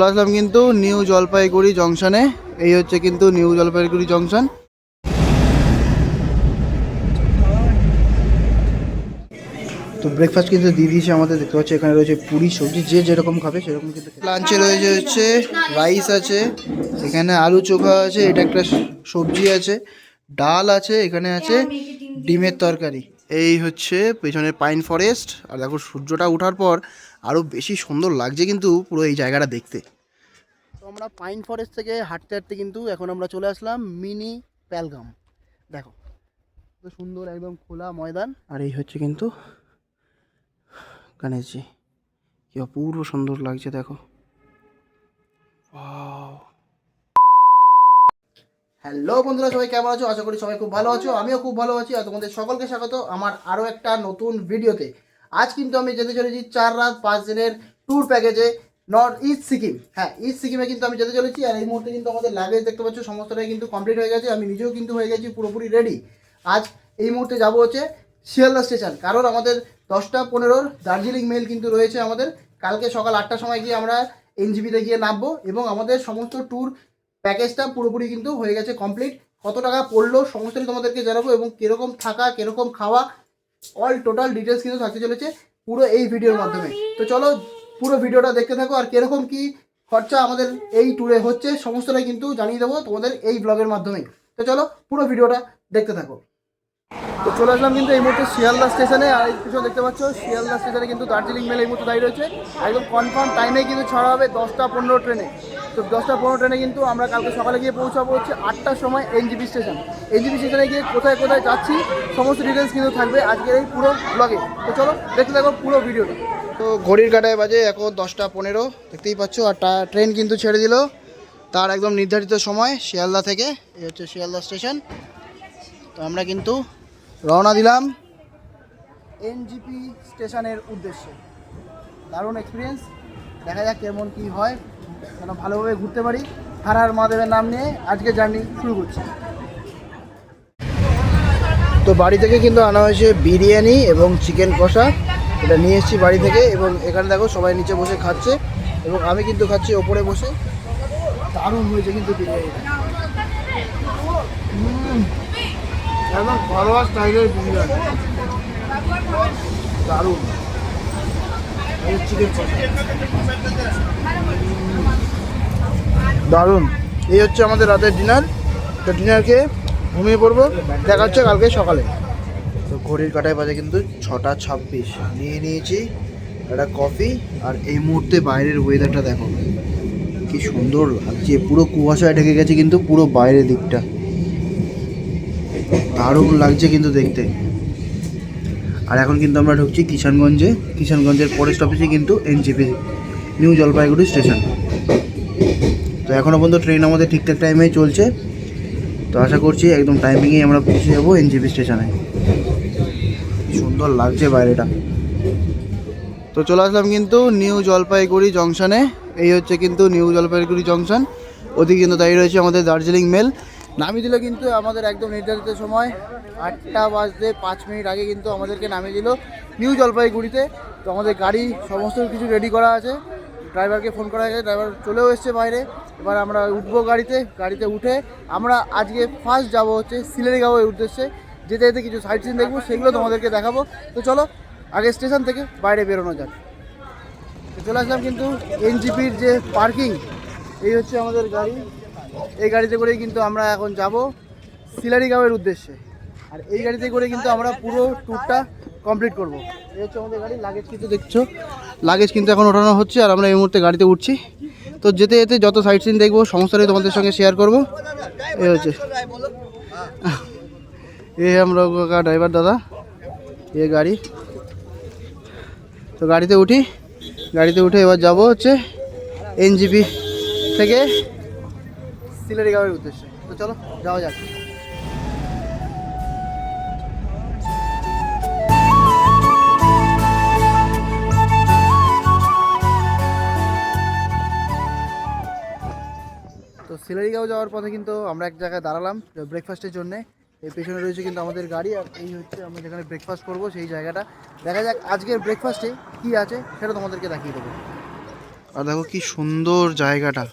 আসলাম কিন্তু নিউ জলপাইগুড়ি জংশনে। এই হচ্ছে কিন্তু নিউ জলপাইগুড়ি জংশন। তো ব্রেকফাস্ট কিন্তু দিয়ে দিয়েছে আমাদের, দেখতে পাচ্ছি এখানে রয়েছে পুরি সবজি, যে যেরকম খাবে সেরকম কিন্তু। লাঞ্চে রয়েছে হচ্ছে রাইস আছে, এখানে আলু চোখা আছে, এটা একটা সবজি আছে, ডাল আছে, এখানে আছে ডিমের তরকারি। এই হচ্ছে পেছনে পাইন ফরেস্ট। আর দেখো সূর্যটা ওঠার পর আরও বেশি সুন্দর লাগছে কিন্তু পুরো এই জায়গাটা দেখতে। তো আমরা পাইন ফরেস্ট থেকে হাঁটতে হাঁটতে কিন্তু এখন আমরা চলে আসলাম মিনি প্যালগাম। দেখো কত সুন্দর একদম খোলা ময়দান। আর এই হচ্ছে কিন্তু গণেশজি, কি অপূর্ব সুন্দর লাগছে দেখো। হ্যালো বন্ধুরা, সবাই কেমন আছো? আশা করি সবাই খুব ভালো আছো, আমিও খুব ভালো আছি। আর তোমাদের সকলকে স্বাগত আমার আরও একটা নতুন ভিডিওতে। আজ কিন্তু আমি যেতে চলেছি 4 রাত 5 দিনের ট্যুর প্যাকেজে নর্থ ইস্ট সিকিম। হ্যাঁ, ইস্ট সিকিমে কিন্তু আমি যেতে চলেছি। আর এই মুহূর্তে কিন্তু আমাদের লাগেজ দেখতে পাচ্ছ সমস্তটাই কিন্তু কমপ্লিট হয়ে গেছে, আমি নিজেও কিন্তু হয়ে গেছি পুরোপুরি রেডি। আজ এই মুহূর্তে যাব হচ্ছে শিয়ালদা স্টেশন, কারণ আমাদের 10টা 15 দার্জিলিং মেল কিন্তু রয়েছে আমাদের। কালকে সকাল 8টার সময় গিয়ে আমরা এনজিপিতে গিয়ে নামবো, এবং আমাদের সমস্ত ট্যুর প্যাকেজটা পুরোপুরি কিন্তু হয়ে গেছে কমপ্লিট। কত টাকা পড়লো সমস্তটাই তোমাদেরকে জানাবো, এবং কীরকম থাকা কীরকম খাওয়া অল টোটাল ডিটেলস কিন্তু থাকতে চলেছে পুরো এই ভিডিওর মাধ্যমে। তো চলো পুরো ভিডিওটা দেখতে থাকো, আর কীরকম কী খরচা আমাদের এই ট্যুরে হচ্ছে সমস্তটাই কিন্তু জানিয়ে দেবো তোমাদের এই ব্লগের মাধ্যমে। তো চলো পুরো ভিডিওটা দেখতে থাকো। তো চলে আসলাম কিন্তু এই মুহূর্তে শিয়ালদা স্টেশনে। আর এই পিছনে দেখতে পাচ্ছ শিয়ালদা স্টেশনে কিন্তু দার্জিলিং মেল এই মুহূর্তে দাঁড়িয়ে রয়েছে। একদম কনফার্ম টাইমে কিন্তু ছাড়া হবে 10টা 15 ট্রেনে। তো 10টা 15 ট্রেনে কিন্তু আমরা কালকে সকালে গিয়ে পৌঁছাবো হচ্ছে 8টার সময় এনজিপি স্টেশন। এনজিপি স্টেশনে গিয়ে কোথায় কোথায় যাচ্ছি সমস্ত ডিটেলস কিন্তু থাকবে আজকের এই পুরো ব্লগে। তো চলো দেখতে থাকো পুরো ভিডিওটা। তো ঘড়ির কাঁটায় বাজে এখন 10টা 15, দেখতেই পাচ্ছ। আর ট্রেন কিন্তু ছেড়ে দিল তার একদম নির্ধারিত সময় শিয়ালদা থেকে। এই হচ্ছে শিয়ালদা স্টেশন। তো আমরা কিন্তু রওনা দিলাম এনজিপি স্টেশনের উদ্দেশ্যে। দারুণ এক্সপিরিয়েন্স, দেখা যাক কেমন কী হয়, যেন ভালোভাবে ঘুরতে পারি। হার হার মহাদেবের নাম নিয়ে আজকে জার্নি শুরু করছি। তো বাড়ি থেকে কিন্তু আনা হয়েছে বিরিয়ানি এবং চিকেন কষা, এটা নিয়ে এসেছি বাড়ি থেকে। এবং এখানে দেখো সবাই নিচে বসে খাচ্ছে, এবং আমি কিন্তু খাচ্ছি ওপরে বসে। দারুণ হয়েছে কিন্তু বিরিয়ানিটা, একদম ঘরোয়া স্টাইলের বিরিয়ানি, দারুণ। চিকেন দারুণ। এই হচ্ছে আমাদের রাতের ডিনার। তো ডিনারকে ঘুমিয়ে পড়বো, দেখা হচ্ছে কালকে সকালে। তো ঘড়ির কাঁটায় বাজে কিন্তু 6টা 26। নিয়ে নিয়েছি একটা কফি। আর এই মুহূর্তে বাইরের ওয়েদারটা দেখো কি সুন্দর লাগছে, পুরো কুয়াশায় ঢেকে গেছে কিন্তু পুরো বাইরের দিকটা, দারুণ লাগছে কিন্তু দেখতে। আর এখন কিন্তু আমরা ঢুকছি কিষানগঞ্জে। কিষানগঞ্জের ফরেস্ট অফিসে কিন্তু এনজিপি নিউ জলপাইগুড়ি স্টেশন। তো এখনও পর্যন্ত ট্রেন আমাদের ঠিকঠাক টাইমেই চলছে। তো আশা করছি একদম টাইমিংয়েই আমরা পৌঁছে যাবো এনজিপি স্টেশনে। সুন্দর লাগছে বাইরেটা। তো চলে আসলাম কিন্তু নিউ জলপাইগুড়ি জংশনে। এই হচ্ছে কিন্তু নিউ জলপাইগুড়ি জংশন। ওদিকে কিন্তু দাঁড়িয়ে রয়েছে আমাদের দার্জিলিং মেল। নামিয়ে দিল কিন্তু আমাদের একদম নির্ধারিত সময় 8টা বাজতে 5 মিনিট আগে কিন্তু আমাদেরকে নামিয়ে দিল নিউ জলপাইগুড়িতে। তো আমাদের গাড়ি সমস্ত কিছু রেডি করা আছে, ড্রাইভারকে ফোন করা হয়েছে, ড্রাইভার চলেও এসছে বাইরে। এবার আমরা উঠবো গাড়িতে উঠে আমরা আজকে ফার্স্ট যাব হচ্ছে সিলেরিগাঁওয়ের উদ্দেশ্যে। যেতে যেতে কিছু সাইট সিন দেখবো, সেগুলো তোমাদেরকে দেখাবো। তো চলো আগে স্টেশন থেকে বাইরে বেরোনো যাক। তো চলে আসলাম কিন্তু এনজিপির যে পার্কিং, এই হচ্ছে আমাদের গাড়ি। এই গাড়িতে করেই কিন্তু আমরা এখন যাব সিলারিগাঁওয়ের উদ্দেশ্যে। আর এই গাড়িতে করে কিন্তু আমরা পুরো ট্যুরটা কমপ্লিট করব। এই হচ্ছে আমাদের গাড়ি। লাগেজ কিন্তু দেখছো, লাগেজ কিন্তু এখন ওঠানো হচ্ছে, আর আমরা এই মুহূর্তে গাড়িতে উঠছি। তো যেতে যেতে যত সাইট সিন দেখবো সমস্তটাই তোমাদের সঙ্গে শেয়ার করব। এই হচ্ছে এই আমরা ড্রাইভার দাদা, এ গাড়ি। তো গাড়িতে উঠে এবার যাব হচ্ছে এনজিপি থেকে সিলারিগাঁওয়ের উদ্দেশ্যে। তো চলো যাওয়া যাক। তো সিলারিগাঁও যাওয়ার পথে কিন্তু আমরা এক জায়গায় দাঁড়ালাম ব্রেকফাস্টের জন্য। এর পেছনে রয়েছে কিন্তু আমাদের গাড়ি, আর এই হচ্ছে আমরা যেখানে ব্রেকফাস্ট করব সেই জায়গাটা। দেখা যাক আজকের ব্রেকফাস্টে কী আছে সেটা তোমাদেরকে দেখিয়ে দেবো। আর দেখো কি সুন্দর জায়গাটা,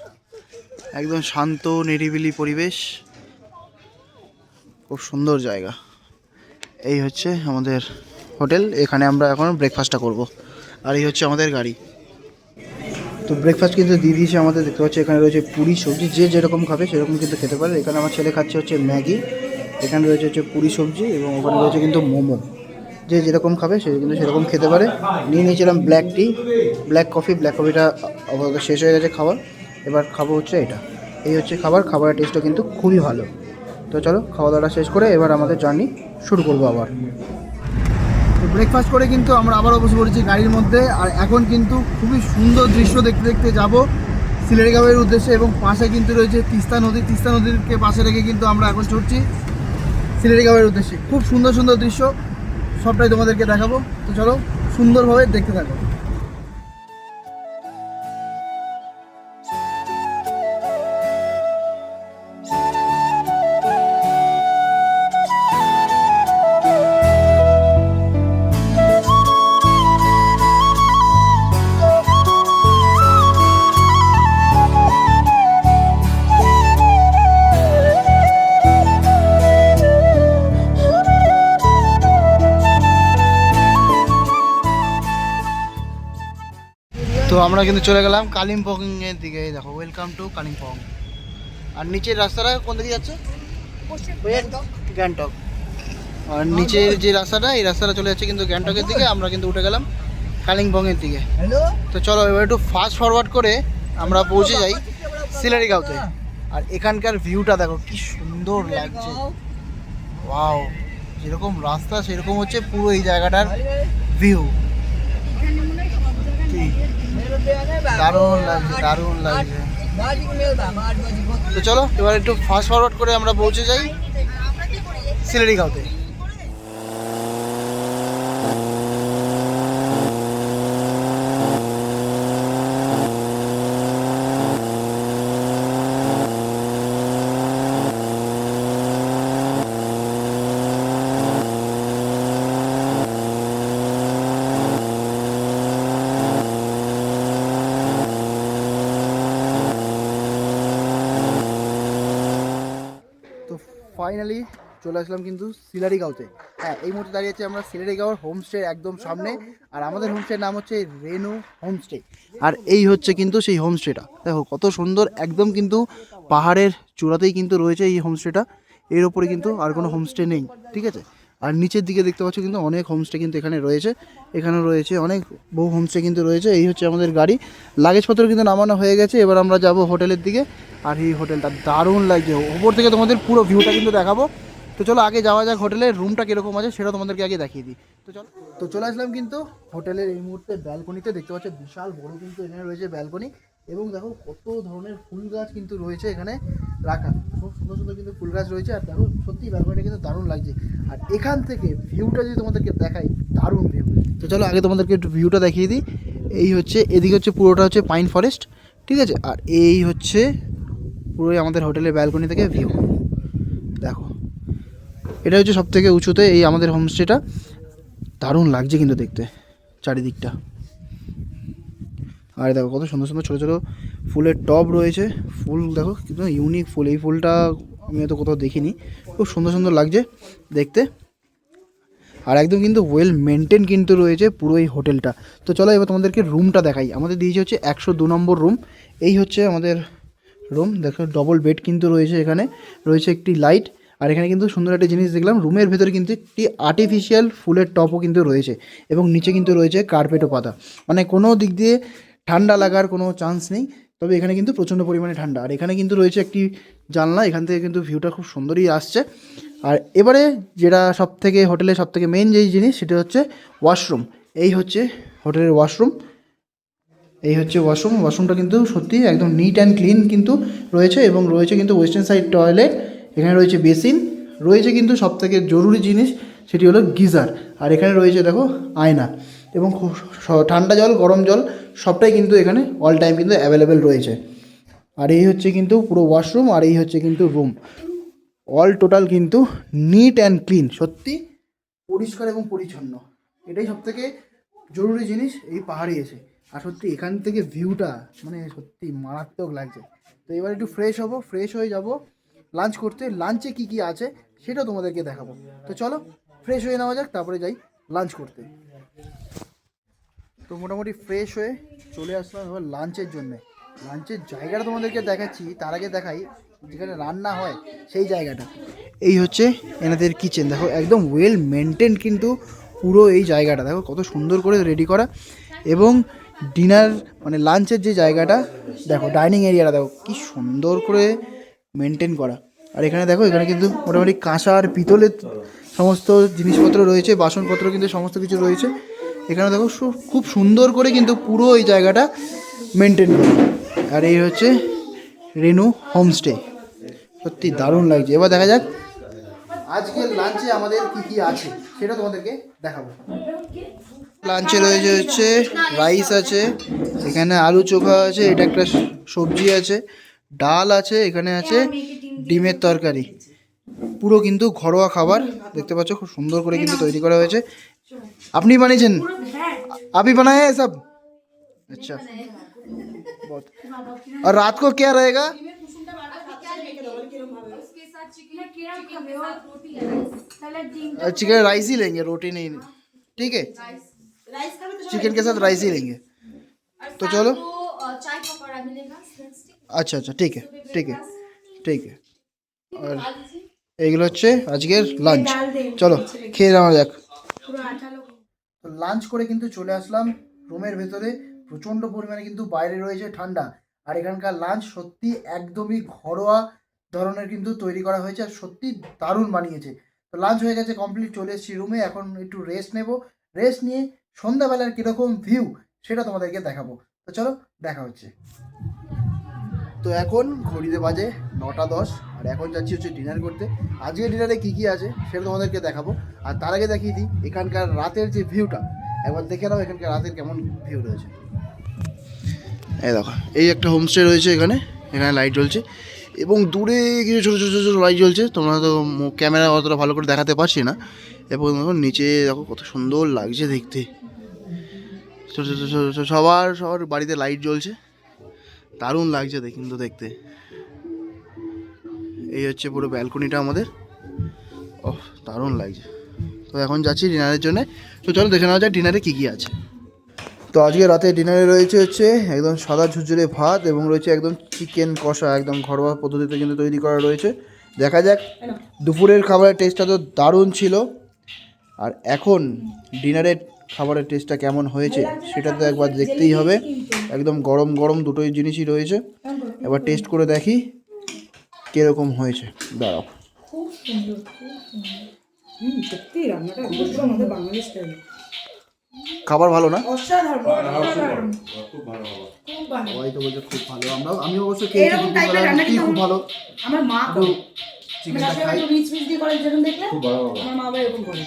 একদম শান্ত নিরিবিলি পরিবেশ, খুব সুন্দর জায়গা। এই হচ্ছে আমাদের হোটেল, এখানে আমরা এখন ব্রেকফাস্টটা করব। আর এই হচ্ছে আমাদের গাড়ি। তো ব্রেকফাস্ট কিন্তু দিয়ে দিয়েছে আমাদের, দেখতে পাচ্ছি এখানে রয়েছে পুরি সবজি, যে যেরকম খাবে সেরকম কিন্তু খেতে পারে। এখানে আমার ছেলে খাচ্ছে হচ্ছে ম্যাগি, এখানে রয়েছে হচ্ছে পুরি সবজি, এবং ওখানে রয়েছে কিন্তু মোমো। যে যেরকম খাবে সে কিন্তু সেরকম খেতে পারে। নিয়ে নিয়েছিলাম ব্ল্যাক টি, ব্ল্যাক কফিটা আপাতত শেষ হয়ে গেছে খাবার। এবার খাবো হচ্ছে এটা। এই হচ্ছে খাবার, খাবারের টেস্টও কিন্তু খুবই ভালো। তো চলো খাওয়া দাওয়াটা শেষ করে এবার আমাদের জার্নি শুরু করবো আবার। তো ব্রেকফাস্ট করে কিন্তু আমরা আবারও বসে পড়েছি গাড়ির মধ্যে, আর এখন কিন্তু খুবই সুন্দর দৃশ্য দেখতে দেখতে যাব সিলেটগাঁওয়ের উদ্দেশ্যে। এবং পাশে কিন্তু রয়েছে তিস্তা নদীকে পাশে রেখে কিন্তু আমরা এখন ছুটছি সিলেটগাঁওয়ের উদ্দেশ্যে। খুব সুন্দর সুন্দর দৃশ্য, সবটাই তোমাদেরকে দেখাবো। তো চলো সুন্দরভাবে দেখতে থাকো। তো আমরা কিন্তু চলে গেলাম কালিম্পং এর দিকে। দেখো ওয়েলকাম টু কালিম্পং। আর নিচের রাস্তাটা কোন দিকে যাচ্ছে? গ্যাংটক। আর নিচের যে রাস্তাটা, এই রাস্তাটা চলে যাচ্ছে কিন্তু গ্যাংটকের দিকে। আমরা কিন্তু উঠে গেলাম কালিম্পংয়ের দিকে। তো চলো এবার একটু ফাস্ট ফরওয়ার্ড করে আমরা পৌঁছে যাই সিলেটগাঁওতে। আর এখানকার ভিউটা দেখো কি সুন্দর লাগছে। ওয়াও, যেরকম রাস্তা সেরকম হচ্ছে পুরো এই জায়গাটার ভিউ। দারুণ লাগছে। তো চলো এবার একটু ফাস্ট ফরওয়ার্ড করে আমরা পৌঁছে যাই সিলেটগাঁওতে। ফাইনালি চলে আসলাম কিন্তু সিলেটগাঁওতে। হ্যাঁ, এই মুহূর্তে দাঁড়িয়ে আছি আমরা সিলেটগাঁওয়ের হোমস্টে একদম সামনে। আর আমাদের হোমস্টের নাম হচ্ছে রেনু হোমস্টে। আর এই হচ্ছে কিন্তু সেই হোমস্টেটা, দেখো কত সুন্দর, একদম কিন্তু পাহাড়ের চূড়াতেই কিন্তু রয়েছে এই হোমস্টেটা। এর ওপরে কিন্তু আর কোনো হোমস্টে নেই, ঠিক আছে। আর নিচের দিকে দেখতে পাচ্ছ কিন্তু অনেক হোমস্টে কিন্তু এখানে রয়েছে, এখানে রয়েছে অনেক বহু হোমস্টে কিন্তু রয়েছে। এই হচ্ছে আমাদের গাড়ি, লাগেজপত্র কিন্তু নামানো হয়ে গেছে। এবার আমরা যাব হোটেলের দিকে। আর এই হোটেলটা দারুণ লাগছে, ওপর থেকে তোমাদের পুরো ভিউটা কিন্তু দেখাবো। তো চলো আগে যাওয়া যাক হোটেলের রুমটা কীরকম আছে সেটা তোমাদেরকে আগে দেখিয়ে দিই। তো চলে আসলাম কিন্তু হোটেলের এই মুহূর্তে ব্যালকনিতে। দেখতে পাচ্ছ বিশাল বড় কিন্তু এখানে রয়েছে ব্যালকনি, এবং দেখো কত ধরনের ফুল গাছ কিন্তু রয়েছে এখানে রাখা। খুব সুন্দর সুন্দর কিন্তু ফুল গাছ রয়েছে। আর দেখো সত্যি ব্যালকনিটা কিন্তু দারুণ লাগছে। আর এখান থেকে ভিউটা যদি তোমাদেরকে দেখাই, দারুণ ভিউ। তো চলো আগে তোমাদেরকে একটু ভিউটা দেখিয়ে দিই। এই হচ্ছে এদিকে হচ্ছে পুরোটা হচ্ছে পাইন ফরেস্ট, ঠিক আছে। আর এই হচ্ছে পুরোই আমাদের হোটেলের ব্যালকনি থেকে ভিউ। দেখো এটা হচ্ছে সব থেকে উঁচুতে এই আমাদের হোমস্টেটা। দারুণ লাগছে কিন্তু দেখতে চারিদিকটা। আর দেখো কত সুন্দর সুন্দর ছোটো ছোটো ফুলের টব রয়েছে। ফুল দেখো কিন্তু ইউনিক ফুল, এই ফুলটা আমি হয়তো কোথাও দেখিনি। খুব সুন্দর সুন্দর লাগছে দেখতে। আর একদম কিন্তু ওয়েল মেনটেন কিন্তু রয়েছে পুরো এই হোটেলটা। তো চলো এবার তোমাদেরকে রুমটা দেখাই। আমাদের দিয়েছে হচ্ছে 102 নম্বর রুম। এই হচ্ছে আমাদের রুম। দেখো ডবল বেড কিন্তু রয়েছে, এখানে রয়েছে একটি লাইট। আর এখানে কিন্তু সুন্দর একটা জিনিস দেখলাম, রুমের ভেতরে কিন্তু একটি আর্টিফিশিয়াল ফুলের টপও কিন্তু রয়েছে, এবং নিচে কিন্তু রয়েছে কার্পেটও পাতা। মানে কোনো দিক দিয়ে ঠান্ডা লাগার কোনো চান্স নেই, তবে এখানে কিন্তু প্রচণ্ড পরিমাণে ঠান্ডা। আর এখানে কিন্তু রয়েছে একটি জানলা, এখান থেকে কিন্তু ভিউটা খুব সুন্দরই আসছে। আর এবারে যেটা সবথেকে হোটেলের সবথেকে মেন যেই জিনিস, সেটা হচ্ছে ওয়াশরুম। এই হচ্ছে হোটেলের ওয়াশরুম। এই হচ্ছে ওয়াশরুমটা কিন্তু সত্যি একদম নিট অ্যান্ড ক্লিন কিন্তু রয়েছে, এবং রয়েছে কিন্তু ওয়েস্টার্ন সাইড টয়লেট। এখানে রয়েছে বেসিন, রয়েছে কিন্তু সবথেকে জরুরি জিনিস সেটি হলো গিজার। আর এখানে রয়েছে দেখো আয়না, এবং খুব ঠান্ডা জল গরম জল সবটাই কিন্তু এখানে অল টাইম কিন্তু অ্যাভেলেবেল রয়েছে। আর এই হচ্ছে কিন্তু পুরো ওয়াশরুম, আর এই হচ্ছে কিন্তু রুম। অল টোটাল কিন্তু নিট অ্যান্ড ক্লিন, সত্যি পরিষ্কার এবং পরিচ্ছন্ন। এটাই সবথেকে জরুরি জিনিস এই পাহাড়ে এসে। আর সত্যি এখান থেকে ভিউটা মানে সত্যি মারাত্মক লাগছে। তো এবার একটু ফ্রেশ হব, ফ্রেশ হয়ে যাব লাঞ্চ করতে। লাঞ্চে কি কি আছে সেটা তোমাদেরকে দেখাবো। তো চলো ফ্রেশ হয়ে নেওয়া যাক, তারপরে যাই লাঞ্চ করতে। তো মোটামুটি ফ্রেশ হয়ে চলে আসলাম এবার লাঞ্চের জন্যে। লাঞ্চের জায়গাটা তোমাদেরকে দেখাচ্ছি, তার আগে দেখাই যেখানে রান্না হয় সেই জায়গাটা। এই হচ্ছে এনাদের কিচেন, দেখো একদম ওয়েল মেনটেন কিন্তু পুরো এই জায়গাটা দেখো কত সুন্দর করে রেডি করা। এবং ডিনার মানে লাঞ্চের যে জায়গাটা দেখো, ডাইনিং এরিয়াটা দেখো কি সুন্দর করে মেনটেন করা। আর এখানে দেখো এখানে কিন্তু মোটামুটি কাঁসা আর পিতলের সমস্ত জিনিসপত্র রয়েছে, বাসনপত্র কিন্তু সমস্ত কিছু রয়েছে। এখানে দেখো খুব সুন্দর করে কিন্তু পুরো এই জায়গাটা মেনটেন করে। আর এই হচ্ছে রেনু হোমস্টে, সত্যি দারুণ লাগছে। এবার দেখা যাক আজকের লাঞ্চে আমাদের কি কি আছে সেটা তোমাদেরকে দেখাবো। লাঞ্চে রয়েছে হচ্ছে রাইস আছে, এখানে আলু চোখা আছে, এটা একটা সবজি আছে, ডাল আছে, এখানে আছে ডিমের তরকারি। পুরো কিন্তু ঘরোয়া খাবার দেখতে পাচ্ছ, খুব সুন্দর করে কিন্তু তৈরি করা হয়েছে। আপনি বানিয়েছেন? আপনি বানাए हैं सब? अच्छा बहुत। और रात को क्या रहेगा? चिकन राइस ही लेंगे, रोटी नहीं, ठीक है? चिकन के साथ राइस ही लेंगे। तो चलो अच्छा अच्छा ठीक है ठीक है ठीक है। और এগুলো হচ্ছে আজকের লাঞ্চ, চলো খেয়ে নেওয়া যাক। তো লাঞ্চ করে কিন্তু চলে আসলাম রুমের ভেতরে। প্রচণ্ড পরিমাণে কিন্তু বাইরে রয়েছে ঠান্ডা, আর এখানকার লাঞ্চ সত্যি একদমই ঘরোয়া ধরনের কিন্তু তৈরি করা হয়েছে, আর সত্যি দারুণ বানিয়েছে। তো লাঞ্চ হয়ে গেছে কমপ্লিট, চলে এসেছি রুমে, এখন একটু রেস্ট নেব। রেস্ট নিয়ে সন্ধ্যাবেলার কীরকম ভিউ সেটা তোমাদেরকে দেখাবো। তো চলো দেখা হচ্ছে। তো এখন ঘড়িতে বাজে 9:10, আর এখন যাচ্ছি হচ্ছে ডিনার করতে। আজকে ডিনারে কী কী আছে সেটা তোমাদেরকে দেখাবো। আর তার আগে দেখিয়ে দিই এখানকার রাতের যে ভিউটা, একবার দেখে নাও এখানকার রাতের কেমন ভিউ রয়েছে। এই দেখো এই একটা হোমস্টে রয়েছে, এখানে এখানে লাইট জ্বলছে এবং দূরে কিছু ছোটো ছোটো ছোটো লাইট জ্বলছে। তোমরা তো ক্যামেরা অতটা ভালো করে দেখাতে পারছি না। এবং দেখো নিচে দেখো কত সুন্দর লাগছে দেখতে, ছোটো ছোটো ছোটো ছোটো সবার বাড়িতে লাইট জ্বলছে, দারুণ লাগছে কিন্তু দেখতে। এই হচ্ছে পুরো ব্যালকনিটা আমাদের, ওহ দারুণ লাগছে। তো এখন যাচ্ছি ডিনারের জন্য। তো চলো দেখে নেওয়া যায় ডিনারে কী কী আছে। তো আজকে রাতে ডিনারে রয়েছে হচ্ছে একদম সাদা ঝুরঝুরে ভাত, এবং রয়েছে একদম চিকেন কষা, একদম ঘরোয়া পদ্ধতিতে কিন্তু তৈরি করা রয়েছে। দেখা যাক দুপুরের খাবারের টেস্টটা তো দারুণ ছিল, আর এখন ডিনারের খাবারের টেস্টটা কেমন হয়েছে সেটা তো একবার দেখতেই হবে। একদম গরম গরম দুটোই জিনিসই রয়েছে, এবার টেস্ট করে দেখি কীরকম হয়েছে। দাঁড়াও, খুব সুন্দর, খুব সুন্দর। সত্যি রান্নাটা অবশ্যই আমাদের বাঙালি স্টাইল। খাবার ভালো না? অসাধারণ, খুব ভালো। সবাই তো বলছে খুব ভালো, আমি অবশ্য খেয়েছি খুব ভালো। আমার মা করে চিকেনটা খাই, মিক্স মিক্স দিয়ে করে, যেরকম দেখলে আমার মা আবার এরকম করে।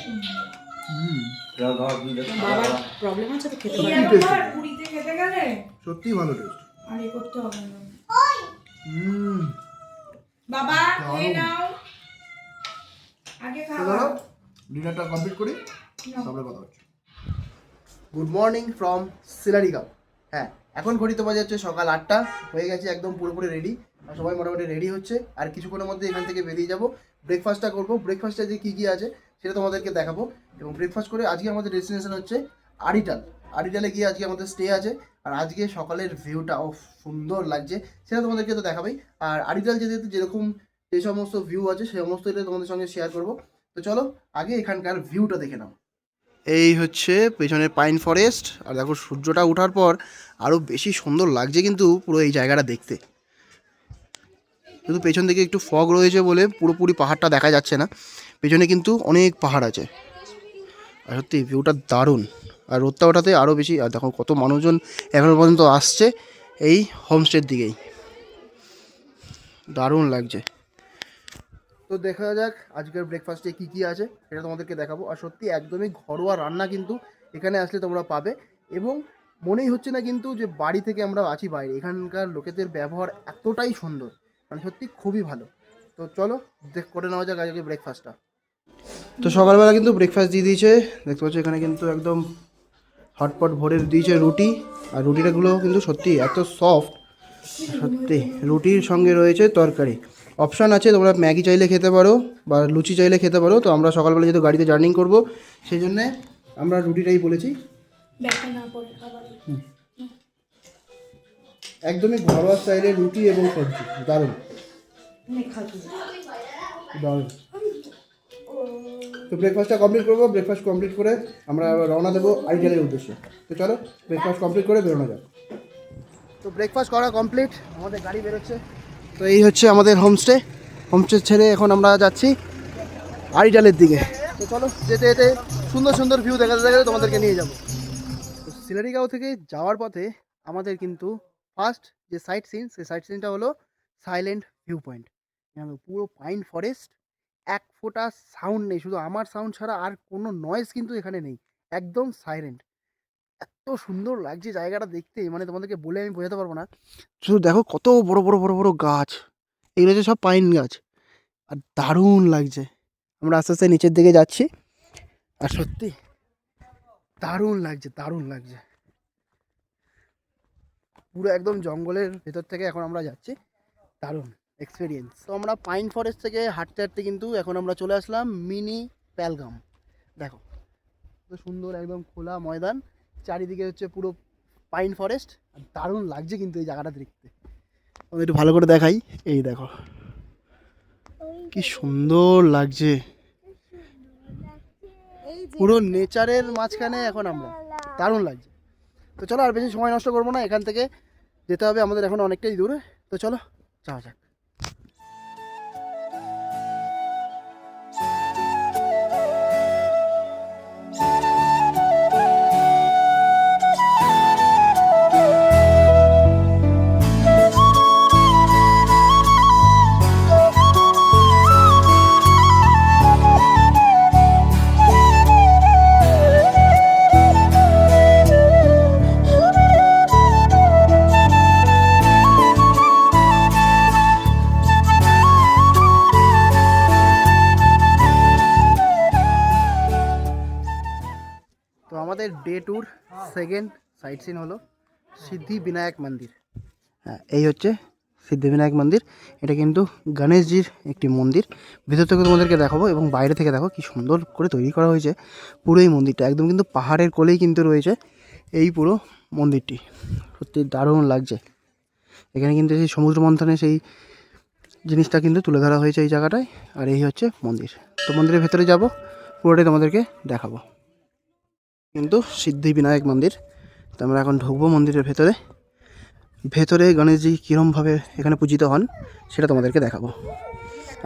বাবার প্রবলেম আছে তো খেতে পারে না, পুরীতে খেতে গেলে সত্যি ভালো টেস্ট। আর এই করতে হবে না। বাবা খেয়ে নাও, আগে খাও। ডিনারটা কমপ্লিট করি, তারপরে কথা হচ্ছে। Good morning from Sillerygaon. হ্যাঁ, এখন ঘড়িতে বাজে হচ্ছে সকাল 8টা, হয়ে গেছে একদম পুরোপুরি রেডি। আর সবাই মোটামুটি রেডি হচ্ছে, আর কিছুক্ষণের মধ্যে এখান থেকে বেরিয়ে যাব। ব্রেকফাস্টটা করবো, ব্রেকফাস্টে যে কী কী আছে সেটা তোমাদেরকে দেখাবো। এবং ব্রেকফাস্ট করে আজকে আমাদের ডেস্টিনেশন হচ্ছে আড়িটাল। আড়িটালে গিয়ে আজকে আমাদের স্টে আছে, আর আজকে সকালের ভিউটা সুন্দর লাগছে সেটা তোমাদেরকে তো দেখাবেই। আর আড়িটাল যেতে যেরকম যে সমস্ত ভিউ আছে সেই সমস্ত তোমাদের সঙ্গে শেয়ার করবো। তো চলো আগে এখানকার ভিউটা দেখে নাও। এই হচ্ছে পেছনের পাইন ফরেস্ট, আর দেখো সূর্যটা ওঠার পর আরও বেশি সুন্দর লাগছে কিন্তু পুরো এই জায়গাটা দেখতে। কিন্তু পেছন দিকে একটু ফগ রয়েছে বলে পুরোপুরি পাহাড়টা দেখা যাচ্ছে না, পেছনে কিন্তু অনেক পাহাড় আছে। আর সত্যি ভিউটা দারুণ, আর রোদটা ওঠাতে আরও বেশি। আর দেখো কত মানুষজন এখনো পর্যন্ত আসছে এই হোমস্টের দিকেই, দারুণ লাগছে। তো দেখা যাক আজকের ব্রেকফাস্টে কী কী আছে সেটা তোমাদেরকে দেখাবো। আর সত্যি একদমই ঘরোয়া রান্না কিন্তু এখানে আসলে তোমরা পাবে, এবং মনেই হচ্ছে না কিন্তু যে বাড়ি থেকে আমরা আছি বাইরে। এখানকার লোকেদের ব্যবহার এতটাই সুন্দর, মানে সত্যি খুবই ভালো। তো চলো করে নেওয়া যাক আজকে ব্রেকফাস্টটা। তো সকালবেলা কিন্তু ব্রেকফাস্ট দিয়ে দিয়েছে, দেখতে পাচ্ছ এখানে কিন্তু একদম হটপট ভরে দিয়েছে রুটি, আর রুটিটাগুলো কিন্তু সত্যি এত সফট, সত্যি। রুটির সঙ্গে রয়েছে তরকারি, অপশান আছে, তোমরা ম্যাগি চাইলে খেতে পারো বা লুচি চাইলে খেতে পারো। তো আমরা সকালবেলা যেহেতু গাড়িতে জার্নি করব, সেই জন্যে আমরা রুটিটাই বলেছি। একদমই ঘরোয়া স্টাইলের রুটি এবং সবজি, দারুণ দারুণ। তো ব্রেকফাস্টটা কমপ্লিট করবো, ব্রেকফাস্ট কমপ্লিট করে আমরা রওনা দেবো আইডিয়ালের উদ্দেশ্যে। তো চলো ব্রেকফাস্ট কমপ্লিট করে বেরোনো যাক। তো ব্রেকফাস্ট করা কমপ্লিট, আমাদের গাড়ি বেরোচ্ছে। তো এই হচ্ছে আমাদের হোমস্টে। হোমস্টে ছেড়ে এখন আমরা যাচ্ছি আইডিয়ালের দিকে। তো চলো যেতে যেতে সুন্দর সুন্দর ভিউ দেখাতে দেখাতে তোমাদেরকে নিয়ে যাবো। তো সিলারিগাঁও থেকে যাওয়ার পথে আমাদের কিন্তু ফার্স্ট যে সাইট সিন, সেই সাইট সিনটা হলো সাইলেন্ট ভিউ পয়েন্ট। পুরো পাইন ফরেস্ট, এক ফোঁটা সাউন্ড নেই, শুধু আমার সাউন্ড ছাড়া আর কোনো নয়েজ কিন্তু এখানে নেই, একদম সাইলেন্ট। এত সুন্দর লাগছে জায়গাটা দেখতে, মানে তোমাদেরকে বলে আমি বোঝাতে পারবো না। শুধু দেখো কত বড় বড় বড় বড় গাছ, এগুলো হচ্ছে সব পাইন গাছ, আর দারুণ লাগছে। আমরা আস্তে আস্তে নিচের দিকে যাচ্ছি, আর সত্যি দারুণ লাগছে, দারুণ লাগছে। পুরো একদম জঙ্গলের ভেতর থেকে এখন আমরা যাচ্ছি, দারুণ এক্সপিরিয়েন্স। তো আমরা পাইন ফরেস্ট থেকে হাঁটতে হাঁটতে কিন্তু এখন আমরা চলে আসলাম মিনি পেহেলগাম। দেখো তো সুন্দর একদম খোলা ময়দান, চারিদিকে হচ্ছে পুরো পাইন ফরেস্ট, আর দারুণ লাগছে কিন্তু এই জায়গাটা দেখতে। আমি একটু ভালো করে দেখাই, এই দেখো কি সুন্দর লাগছে, পুরো নেচারের মাঝখানে এখন আমরা, দারুণ লাগছে। তো চলো আর বেশি সময় নষ্ট করবো না, এখান থেকে যেতে হবে আমাদের এখন অনেকটাই দূরে। তো চলো যাওয়া যাক। তো আমাদের day tour second sightseeing হলো সিদ্ধিবিনায়ক মন্দির। হ্যাঁ, এই হচ্ছে সিদ্ধিবিনায়ক মন্দির। এটা কিন্তু গণেশজির একটি মন্দির। ভিতর থেকে তোমাদেরকে দেখাবো এবং বাইরে থেকে দেখো কি সুন্দর করে তৈরি করা হয়েছে পুরো এই মন্দিরটা। একদম কিন্তু পাহাড়ের কোলেই কিন্তু রয়েছে এই পুরো মন্দিরটি, সত্যি দারুণ লাগছে। এখানে কিন্তু সেই সমুদ্র মন্থনে সেই জিনিসটা কিন্তু তুলে ধরা হয়েছে এই জায়গাটায়। আর এই হচ্ছে মন্দির। তো মন্দিরের ভেতরে যাব, পুরোটাই তোমাদেরকে দেখাবো। কিন্তু সিদ্ধিবিনায়ক মন্দির। তো আমরা এখন ঢুকবো মন্দিরের ভেতরে। ভেতরে গণেশজি কীরমভাবে এখানে পূজিত হন সেটা তোমাদেরকে দেখাবো।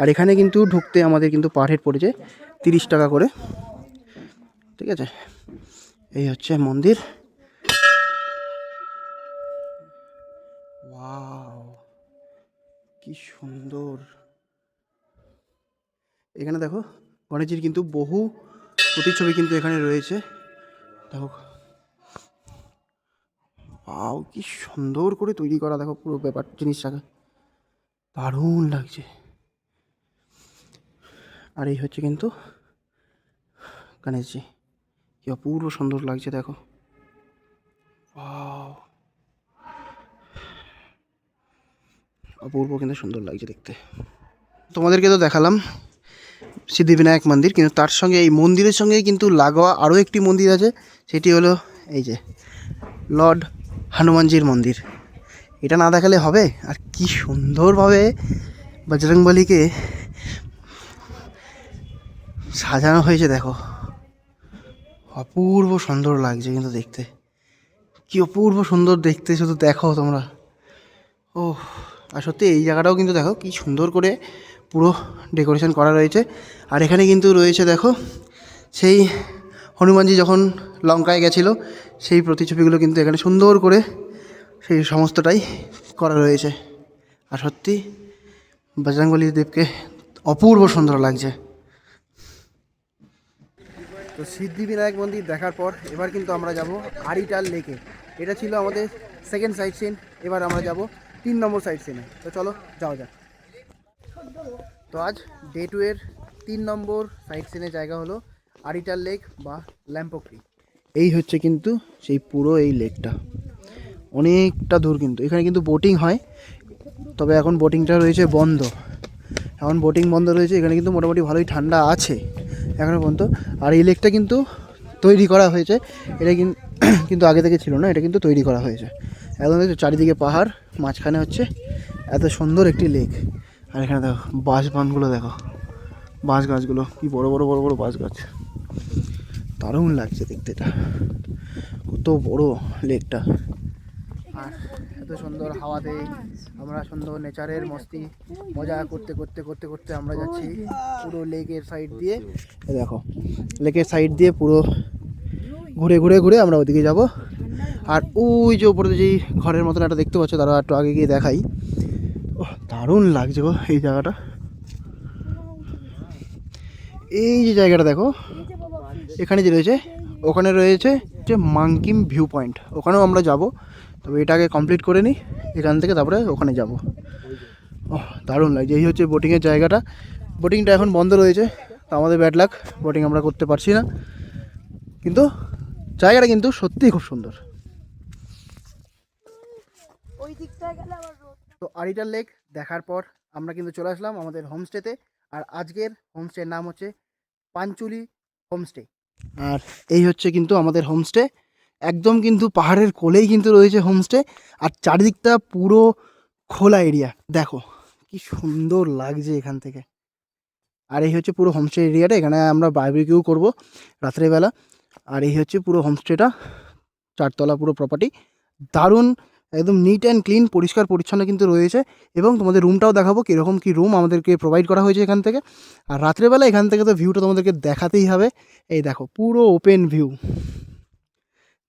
আর এখানে কিন্তু ঢুকতে আমাদের কিন্তু পার হেড পড়েছে 30 টাকা করে, ঠিক আছে। এই হচ্ছে মন্দির। ওয়াও কি সুন্দর। এখানে দেখো গণেশজির কিন্তু বহু প্রতিচ্ছবি কিন্তু এখানে রয়েছে, দেখো। ওয়াও কি সুন্দর করে তৈরি করা, দেখো পুরো ব্যাপার জিনিসটাকে, দারুণ লাগছে। আর এই হচ্ছে কিন্তু গণেশজি, কি অপূর্ব সুন্দর লাগছে দেখো। ওয়াও অপূর্ব কিন্তু সুন্দর লাগছে দেখতে। তোমাদেরকে তো দেখালাম সিদ্ধিবিনায়ক মন্দির, কিন্তু তার সঙ্গে এই মন্দিরের সঙ্গে কিন্তু লাগোয়া আরও একটি মন্দির আছে, সেটি হলো এই যে লর্ড হনুমানজির মন্দির। এটা না দেখালে হবে। আর কি সুন্দরভাবে বজরংবলীকে সাজানো হয়েছে দেখো, অপূর্ব সুন্দর লাগছে কিন্তু দেখতে, কি অপূর্ব সুন্দর দেখতে, শুধু দেখো তোমরা। ও আর সত্যি এই জায়গাটাও কিন্তু দেখো কি সুন্দর করে পুরো ডেকোরেশন করা রয়েছে। আর এখানে কিন্তু রয়েছে দেখো সেই হনুমানজি যখন লঙ্কায় গেছিলো সেই প্রতিছবিগুলো কিন্তু এখানে সুন্দর করে সেই সমস্তটাই করা রয়েছে। আর সত্যি বজরংবলী দেবকে অপূর্ব সুন্দর লাগছে। তো সিদ্ধিবিনায়ক মন্দির দেখার পর এবার কিন্তু আমরা যাব আরিটাল লেকে। এটা ছিল আমাদের সেকেন্ড সাইট সিন, এবার আমরা যাব 3 নম্বর সাইট সিনে। তো চলো যাওয়া যাক। তো আজ ডে 2 এর 3 নম্বর সাইট সিনের জায়গা হলো আরিটাল লেক বা ল্যাম্পোক্রি। এই হচ্ছে কিন্তু সেই পুরো এই লেকটা, অনেকটা দূর কিন্তু। এখানে কিন্তু বোটিং হয়, তবে এখন বোটিংটা রয়েছে বন্ধ। এখন বোটিং বন্ধ রয়েছে। এখানে কিন্তু মোটামুটি ভালোই ঠান্ডা আছে এখনও পর্যন্ত। আর এই লেকটা কিন্তু তৈরি করা হয়েছে, এটা কিন্তু আগে থেকে ছিল না, এটা কিন্তু তৈরি করা হয়েছে। একদম চারিদিকে পাহাড়, মাঝখানে হচ্ছে এত সুন্দর একটি লেক। আর এখানে দেখো বাঁশ বানগুলো, দেখো বাঁশ গাছগুলো কি বড় বড় বড় বড় বাঁশ গাছ, দারুণ লাগছে দেখতে। এটা কত বড় লেকটা, আর এত সুন্দর হাওয়াতে আমরা সুন্দর নেচারের মস্তি মজা করতে করতে করতে করতে আমরা যাচ্ছি পুরো লেকের সাইড দিয়ে। দেখো লেকের সাইড দিয়ে পুরো ঘুরে ঘুরে ঘুরে আমরা ওদিকে যাব। আর ওই যে উপরে যেই ঘরের মতন একটা দেখতে পাচ্ছ, তারা একটু আগে গিয়ে দেখাই। ও দারুণ লাগছে গো এই জায়গাটা। এই যে জায়গাটা দেখো, এখানে যে রয়েছে, ওখানে রয়েছে যে মাঙ্কিম ভিউ পয়েন্ট, ওখানেও আমরা যাব। তবে এটাকে কমপ্লিট করে নিই, এখান থেকে তারপরে ওখানে যাব। ও দারুণ লাগছে। এই হচ্ছে বোটিংয়ের জায়গাটা। বোটিংটা এখন বন্ধ রয়েছে, তো আমাদের ব্যাড লাক, বোটিং আমরা করতে পারছি না। কিন্তু জায়গাটা কিন্তু সত্যিই খুব সুন্দর। তো আরিটাল লেক দেখার পর আমরা কিন্তু চলে আসলাম আমাদের হোমস্টেতে। আর আজকের হোমস্টের নাম হচ্ছে পাঞ্চুলি হোমস্টে। আর এই হচ্ছে কিন্তু আমাদের হোমস্টে, একদম কিন্তু পাহাড়ের কোলেই কিন্তু রয়েছে হোমস্টে। আর চারিদিকটা পুরো খোলা এরিয়া, দেখো কি সুন্দর লাগছে এখান থেকে। আর এই হচ্ছে পুরো হোমস্টে এরিয়াটা, এখানে আমরা বারবিকিউ করব রাত্রেবেলা। আর এই হচ্ছে পুরো হোমস্টেটা, 4 তলা পুরো প্রপার্টি, দারুণ একদম নিট অ্যান্ড ক্লিন, পরিষ্কার পরিচ্ছন্ন কিন্তু রয়েছে। এবং তোমাদের রুমটাও দেখাবো কীরকম কী রুম আমাদেরকে প্রোভাইড করা হয়েছে এখান থেকে। আর রাত্রেবেলা এখান থেকে তো ভিউটা তোমাদেরকে দেখাতেই হবে। এই দেখো পুরো ওপেন ভিউ,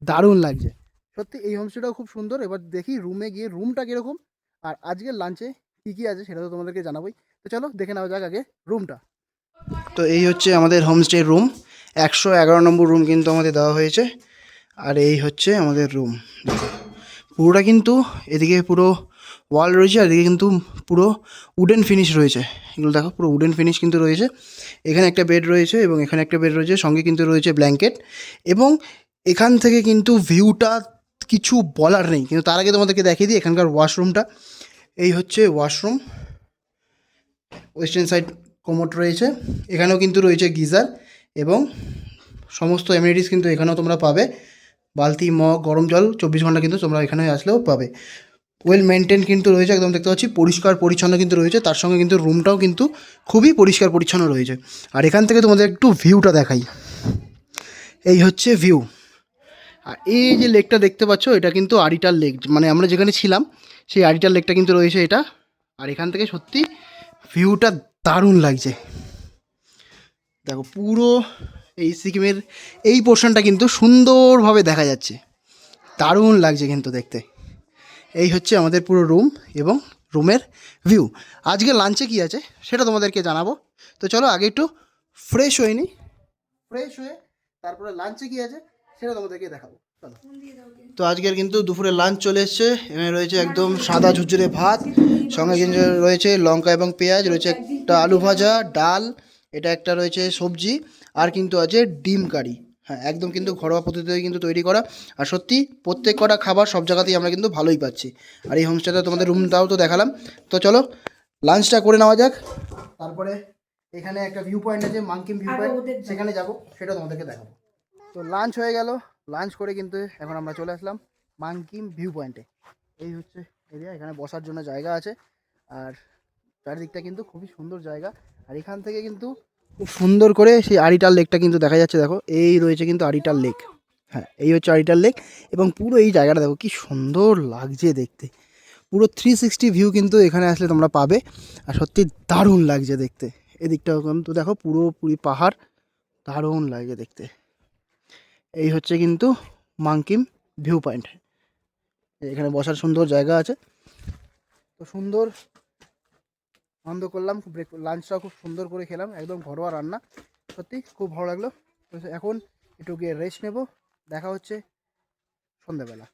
দারুণ লাগছে সত্যি। এই হোমস্টেটাও খুব সুন্দর। এবার দেখি রুমে গিয়ে রুমটা কীরকম, আর আজকের লাঞ্চে কী কী আছে সেটা তো তোমাদেরকে জানাবোই। তো চলো দেখে নেওয়া যাক আগে রুমটা। তো এই হচ্ছে আমাদের হোমস্টের রুম, 111 নম্বর রুম কিন্তু আমাদের দেওয়া হয়েছে। আর এই হচ্ছে আমাদের রুম, পুরোটা কিন্তু এদিকে পুরো ওয়াল রয়েছে, আর এদিকে কিন্তু পুরো উডেন ফিনিশ রয়েছে। এগুলো দেখো পুরো উডেন ফিনিশ কিন্তু রয়েছে। এখানে একটা বেড রয়েছে এবং এখানে একটা বেড রয়েছে, সঙ্গে কিন্তু রয়েছে ব্ল্যাঙ্কেট। এবং এখান থেকে কিন্তু ভিউটা কিছু বলার নেই। কিন্তু তার আগে তোমাদেরকে দেখিয়ে দিই এখানকার ওয়াশরুমটা। এই হচ্ছে ওয়াশরুম, ওয়েস্টার্ন সাইড কোমোড রয়েছে, এখানেও কিন্তু রয়েছে গিজার এবং সমস্ত এমিনিটিস কিন্তু এখানেও তোমরা পাবে। বালতি, মগ, গরম জল 24 ঘন্টা কিন্তু তোমরা এখানে আসলেও পাবে। ওয়েল মেনটেন কিন্তু রয়েছে, একদম দেখতে পাচ্ছি পরিষ্কার পরিচ্ছন্ন কিন্তু রয়েছে। তার সঙ্গে কিন্তু রুমটাও কিন্তু খুবই পরিষ্কার পরিচ্ছন্ন রয়েছে। আর এখান থেকে তোমাদের একটু ভিউটা দেখাই, এই হচ্ছে ভিউ। আর এই যে লেকটা দেখতে পাচ্ছ, এটা কিন্তু আরিটাল লেক, মানে আমরা যেখানে ছিলাম সেই আরিটাল লেকটা কিন্তু রয়েছে এটা। আর এখান থেকে সত্যি ভিউটা দারুণ লাগছে। দেখো পুরো এই সিকিমের এই পোর্শনটা কিন্তু সুন্দরভাবে দেখা যাচ্ছে, দারুণ লাগছে কিন্তু দেখতে। এই হচ্ছে আমাদের পুরো রুম এবং রুমের ভিউ। আজকে লাঞ্চে কী আছে সেটা তোমাদেরকে জানাবো। তো চলো আগে একটু ফ্রেশ হয়ে নিই, ফ্রেশ হয়ে তারপরে লাঞ্চে কী আছে সেটা তোমাদেরকে দেখাবো। চলো। তো আজকের কিন্তু দুপুরে লাঞ্চ চলে এসছে। এখানে রয়েছে একদম সাদা ঝুরঝুরে ভাত, সঙ্গে কিন্তু রয়েছে লঙ্কা এবং পেঁয়াজ, রয়েছে একটা আলু ভাজা, ডাল, এটা একটা রয়েছে সবজি, আর কিন্তু আছে ডিম কারি। হ্যাঁ একদম কিন্তু ঘরোয়া পদ্ধতিতে কিন্তু তৈরি করা। আর সত্যি প্রত্যেক কটা খাবার সব জায়গাতেই আমরা কিন্তু ভালোই পাচ্ছি। আর এই হোমস্টেতে তোমাদের রুমটাও তো দেখালাম। তো চলো লাঞ্চটা করে নেওয়া যাক, তারপরে এখানে একটা ভিউ পয়েন্ট আছে মাঙ্কিম ভিউ পয়েন্ট, সেখানে যাব, সেটা তোমাদেরকে দেখাবো। তো লাঞ্চ হয়ে গেল, লাঞ্চ করে কিন্তু এখন আমরা চলে আসলাম মাঙ্কিম ভিউ পয়েন্টে। এই হচ্ছে এরিয়া, এখানে বসার জন্য জায়গা আছে। আর চারিদিকটা কিন্তু খুবই সুন্দর জায়গা। আর এখান থেকে কিন্তু খুব সুন্দর করে সেই আরিটাল লেকটা কিন্তু দেখা যাচ্ছে। দেখো এই রয়েছে কিন্তু আরিটাল লেক, হ্যাঁ এই হচ্ছে আরিটাল লেক। এবং পুরো এই জায়গাটা দেখো কি সুন্দর লাগছে দেখতে, পুরো 360 ভিউ কিন্তু এখানে আসলে তোমরা পাবে। আর সত্যি দারুণ লাগছে দেখতে। এদিকটাও কিন্তু দেখো পুরোপুরি পাহাড়, দারুণ লাগছে দেখতে। এই হচ্ছে কিন্তু মাঙ্কিম ভিউ পয়েন্ট, এখানে বসার সুন্দর জায়গা আছে। তো সুন্দর আনন্দ করলাম, লাঞ্চটাও খুব সুন্দর করে খেলাম, একদম ঘরোয়া রান্না, সত্যি খুব ভালো লাগলো। তো এখন একটু গিয়ে রেস্ট নেব, দেখা হচ্ছে সন্ধ্যাবেলা।